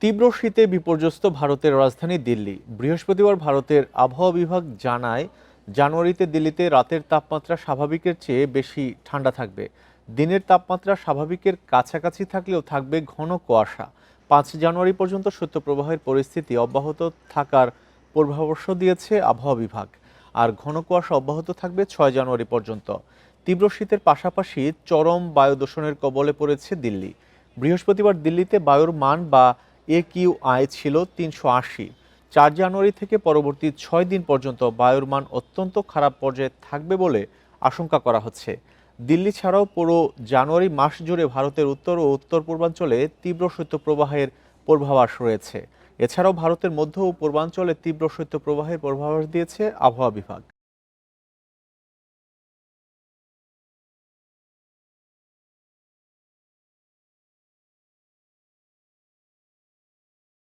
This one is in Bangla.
তীব্র শীতে বিপর্যস্ত ভারতের রাজধানী দিল্লি। বৃহস্পতিবার ভারতের আবহাওয়া বিভাগ জানায়, জানুয়ারিতে দিল্লিতে রাতের তাপমাত্রা স্বাভাবিকের চেয়ে বেশি ঠান্ডা থাকবে। দিনের তাপমাত্রা স্বাভাবিকের কাছাকাছি থাকলেও থাকবে ঘন কুয়াশা। 5 জানুয়ারি পর্যন্ত শৈত্যপ্রবাহের পরিস্থিতি অব্যাহত থাকার পূর্বাভাস দিয়েছে আবহাওয়া বিভাগ। আর ঘন কুয়াশা অব্যাহত থাকবে 6 জানুয়ারি পর্যন্ত। তীব্র শীতের পাশাপাশি চরম বায়ু দূষণের কবলে পড়েছে দিল্লি। বৃহস্পতিবার দিল্লিতে বায়ুর মান বা AQI ছিল 380। 4 জানুয়ারি থেকে পরবর্তী 6 দিন পর্যন্ত বায়ুর মান অত্যন্ত খারাপ পর্যায়ে থাকবে বলে আশঙ্কা করা হচ্ছে। দিল্লি ছাড়াও পুরো জানুয়ারি মাস জুড়ে ভারতের উত্তর ও উত্তর পূর্বাঞ্চলে তীব্র শৈত্যপ্রবাহের পূর্বাভাস রয়েছে। এছাড়াও ভারতের মধ্য ও পূর্বাঞ্চলে তীব্র শৈত্যপ্রবাহের পূর্বাভাস দিয়েছে আবহাওয়া বিভাগ।